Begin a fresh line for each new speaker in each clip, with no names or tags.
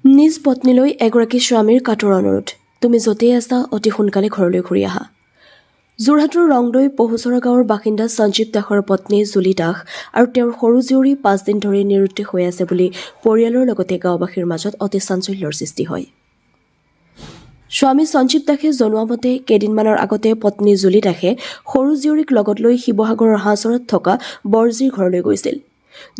নিজ পত্নীলৈ এগৰাকী স্বামীৰ কাতৰ অনুৰোধ। তুমি য'তেই আছা অতি সোনকালে ঘৰলৈ ঘূৰি আহা। যোৰহাটৰ ৰংদৈ পহুচৰা গাঁৱৰ বাসিন্দা সঞ্জীৱ দাসৰ পত্নী জুলি দাস আৰু তেওঁৰ সৰু জীয়ৰী ৫ দিন ধৰি নিৰুদ্দেশ হৈ আছে বুলি পৰিয়ালৰ লগতে গাঁওবাসীৰ মাজত অতি চাঞ্চল্যৰ সৃষ্টি হয়। স্বামী সঞ্জীৱ দাসে জনোৱা মতে কেইদিনমানৰ আগতে পত্নী জুলি দাসে সৰু জীয়ৰীক লগত লৈ শিৱসাগৰৰ হাঁহচৰত থকা বৰজীৰ ঘৰলৈ গৈছিল।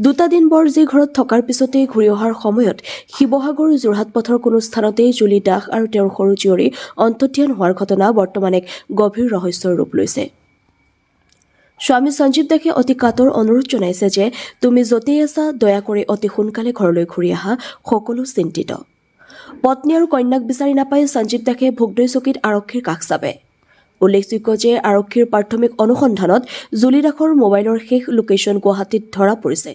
২টা দিন বৰজীৰ ঘৰত থকাৰ পিছতেই ঘূৰি অহাৰ সময়ত শিৱসাগৰ যোৰহাট পথৰ কোনো স্থানতেই জুলি দাস আৰু তেওঁৰ সৰু জীয়ৰী অন্তৰ্ধান হোৱাৰ ঘটনা বৰ্তমান এক গভীৰ ৰহস্যৰ ৰূপ লৈছে। স্বামী সঞ্জীৱ দাসে অতি কাতৰ অনুৰোধ জনাইছে যে তুমি য'তেই আছা দয়া কৰি অতি সোনকালে ঘৰলৈ ঘূৰি আহা, সকলো চিন্তিত। পত্নী আৰু কন্যাক বিচাৰি নাপাই সঞ্জীৱ দাসে ভোগদৈ চকীত আৰক্ষীৰ কাষ চাপে। উল্লেখযোগ্য যে আৰক্ষীৰ প্ৰাথমিক অনুসন্ধানত জুলি দাসৰ মোবাইলৰ শেষ লোকেশ্যন গুৱাহাটীত ধৰা পৰিছে।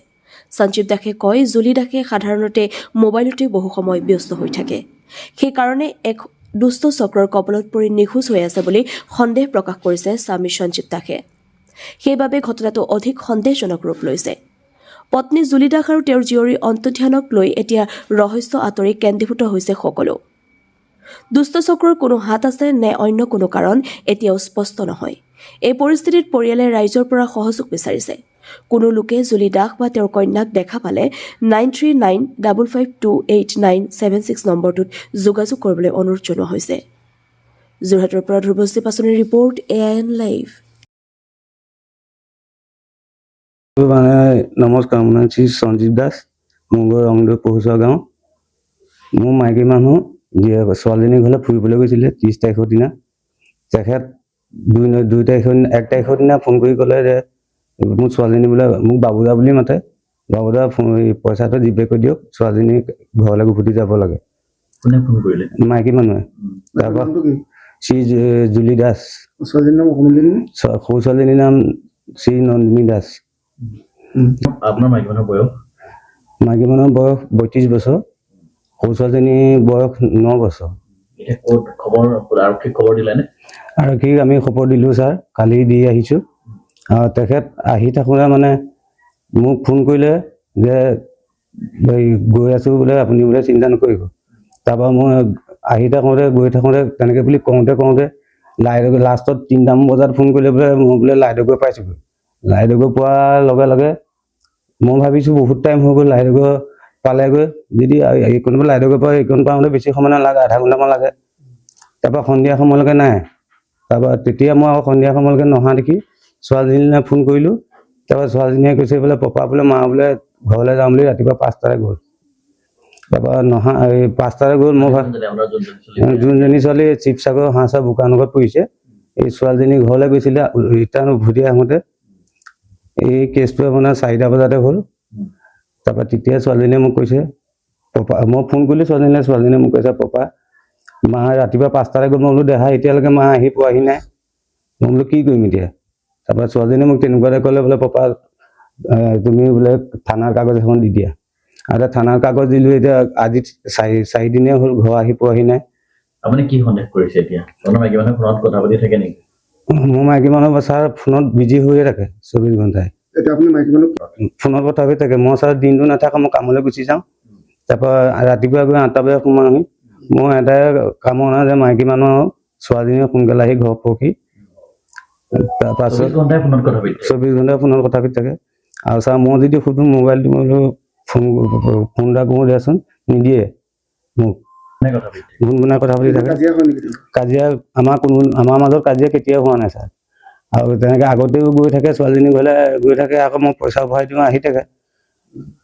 সঞ্জীৱ দাসে কয়, জুলি দাসে সাধাৰণতে মোবাইলতে বহু সময় ব্যস্ত হৈ থাকে। সেইকাৰণে এক দুষ্ট চক্ৰৰ কবলত পৰি নিখোজ হৈ আছে বুলি সন্দেহ প্ৰকাশ কৰিছে স্বামী সঞ্জীৱ দাসে। সেইবাবে ঘটনাটো অধিক সন্দেহজনক ৰূপ লৈছে। পত্নী জুলি দাস আৰু তেওঁৰ জীয়ৰীৰ অন্তৰ্ধানক লৈ এতিয়া ৰহস্য আঁতৰি কেন্দ্ৰীভূত হৈছে সকলো। দুষ্ট চক্ৰৰ কোনো হাত আছে নে অন্য কোনো কাৰণ এতিয়াও স্পষ্ট নহয়। এই পৰিস্থিতিত পৰিয়ালে ৰাইজৰ পৰা সহযোগ বিচাৰিছে। কোনো লোকে জুলি দাস বা তেওঁৰ কন্যাক দেখা পালে 9395528976 নম্বৰটোত যোগাযোগ কৰিবলৈ অনুৰোধ জনোৱা হৈছে। যোৰহাটৰ পৰা ধ্ৰুৱশ্ৰী পাচনিৰ ৰিপৰ্ট, AIN লাইভ।
নমস্কাৰ, মোৰ নাম শ্ৰী সঞ্জীৱ দাস, মোৰ ঘৰ ৰংদৈ পহুচৰা গাঁও। মোৰ মাইকী মানুহ ছোৱালীজনীৰ ঘৰলৈ ফুৰিবলৈ গৈছিলে 30 তাৰিখৰ দিনা। তেখেত 1 তাৰিখৰ দিনা ফোন কৰি ক'লে যে মোৰ ছোৱালীজনী বোলে মোক বাবুদা বুলি মাতে, বাবুদা পইচাটো জিপে কৰি দিয়ক, ছোৱালীজনী ঘৰলৈ উভতি যাব লাগে।
কোনে ফোন কৰিলে?
মাইকী মানুহে। তাৰপৰা শ্ৰী জুলি দাস।
ছোৱালীজনীৰ নাম অকণমান দিন।
সৰু ছোৱালীজনীৰ নাম শ্ৰী নন্দিনী দাস।
আপোনাৰ মাইকী মানুহৰ বয়স?
মাইকী মানুহৰ বয়স 32 বছৰ, সৰু ছোৱালীজনীৰ বয়স 9 বছৰ।
আৰক্ষীক খবৰ দিলেনে?
আৰক্ষীক আমি খবৰ দিলোঁ ছাৰ, কালি দি আহিছোঁ। তেখেত আহি থাকোঁতে মানে মোক ফোন কৰিলে যে গৈ আছোঁ বোলে, আপুনি বোলে চিন্তা নকৰিব। তাৰপৰা মই আহি থাকোঁতে গৈ থাকোঁতে তেনেকৈ বুলি কওঁতে লাষ্টত 3টামান বজাত ফোন কৰিলে বোলে মই বোলে লাইদগৈ পাইছোঁগৈ। লাইদগৈ পোৱাৰ লগে লগে মই ভাবিছোঁ বহুত টাইম হৈ গ'ল, লাইদগৈ পালেগৈ। যদি কোনোবা লাইদগৈ পৰা এইকণ পাওঁতে বেছি সময় নালাগে, আধা ঘণ্টামান লাগে। তাৰপৰা সন্ধিয়া সময়লৈকে নাই। তাৰপৰা তেতিয়া মই আকৌ সন্ধিয়া সময়লৈকে নহা দেখি ছোৱালীজনীলৈ ফোন কৰিলোঁ। তাৰপৰা ছোৱালীজনীয়ে কৈছে বোলে পাপা বোলে মা বোলে ঘৰলৈ যাম বুলি ৰাতিপুৱা 5টাতে গ'ল। তাৰপৰা নহা 5টাতে গ'ল। মই যোনজনী ছোৱালী শিৱসাগৰ হাঁহচৰ বোকানগৰত পৰিছে, এই ছোৱালীজনী ঘৰলৈ গৈছিলে। ৰিটাৰ্ণ উভতি আহোঁতে এই কেছটো আপোনাৰ 4টা বজাতে হ'ল। তাৰপৰা তেতিয়া ছোৱালীজনীয়ে মোক কৈছে, পাপা, মই ফোন কৰিলোঁ ছোৱালীজনীয়ে মোক কৈছে, পাপা মা ৰাতিপুৱা 5টাতে গ'ল। মই বোলো দেহা এতিয়ালৈকে মা আহি পোৱাহি নাই। মই বোলো কি কৰিম এতিয়া? তাৰপৰা ছোৱালীজনীয়ে মোক তেনেকুৱাতে ক'লে বোলে পাপা তুমি বোলে থানাৰ কাগজ এখন দি দিয়া। আৰু থানাৰ কাগজ দিলোঁ। এতিয়া আজি 4 দিনে হ'ল, ঘৰ আহি পোৱাহি নাই।
আপুনি কি সন্দেহ কৰিছে এতিয়া? আপোনাৰ মাইকী মানুহে ফোনত কথা পাতি থাকে নেকি?
মোৰ মাইকী মানুহ ছাৰ ফোনত বিজি হৈয়ে থাকে 24 ঘণ্টাই।
এতিয়া আপুনি মাইকী মানুহ
ফোনত কথা পাতি থাকে। মই ছাৰ দিনটো নাথাকোঁ, মই কামলৈ গুচি যাওঁ। তাৰপৰা ৰাতিপুৱা গৈ 8টা বজাত সোমাওঁহি। মোৰ এটাই কামনা যে মাইকী মানুহ ছোৱালীজনীয়ে সোনকালে আহি ঘৰ পকি। তাৰপাছত
24 ঘণ্টাই ফোনত কথা পাতি থাকে।
24 ঘণ্টাই ফোনত কথা পাতি থাকে। আৰু ছাৰ মই যদি সুধোঁ মোবাইলটো, মই ফোন এটা কৰোঁ দিয়াচোন, নিদিয়ে মোক। গুণগুণাই কথা পাতি থাকে। কাজিয়া আমাৰ মাজত কাজিয়া কেতিয়াও হোৱা নাই ছাৰ। আৰু তেনেকৈ আগতেও গৈ থাকে, ছোৱালীজনী ঘৰলৈ গৈ থাকে, আকৌ মই পইচা ভৰাই দিওঁ, আহি থাকে।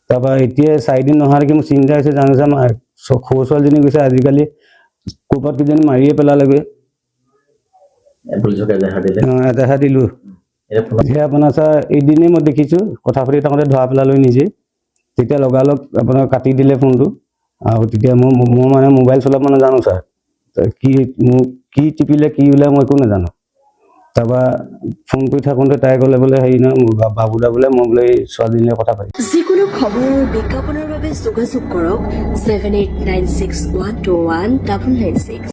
তাৰপৰা এতিয়া 4 দিন নহা দেখি মোৰ চিন্তা হৈছে, জানো ছাৰ সৰু ছোৱালীজনী গৈছে আজিকালি ক'ৰবাত কিজানি মাৰিয়ে পেলালেগৈ। এজাহাৰ দিলোঁ। এতিয়া আপোনাৰ ছাৰ এদিনেই মই দেখিছোঁ কথা পাতি থাকোঁতে ধৰা পেলালৈ নিজে। তেতিয়া লগালগ আপোনাৰ কাটি দিলে ফোনটো। আৰু তেতিয়া মই মানে মোবাইল চলাব নাজানো ছাৰ। কি টিপিলে কি ওলাই মই একো নাজানো। তাৰপৰা ফোন কৰি থাকোঁতে তাই ক'লে বোলে হেৰি নহয়, বাবুদা বোলে, মই বোলে এই ছোৱালীজনীৰ কথা পাতি।
যিকোনো খবৰ আৰু বিজ্ঞাপনৰ বাবে যোগাযোগ কৰক 7896121996।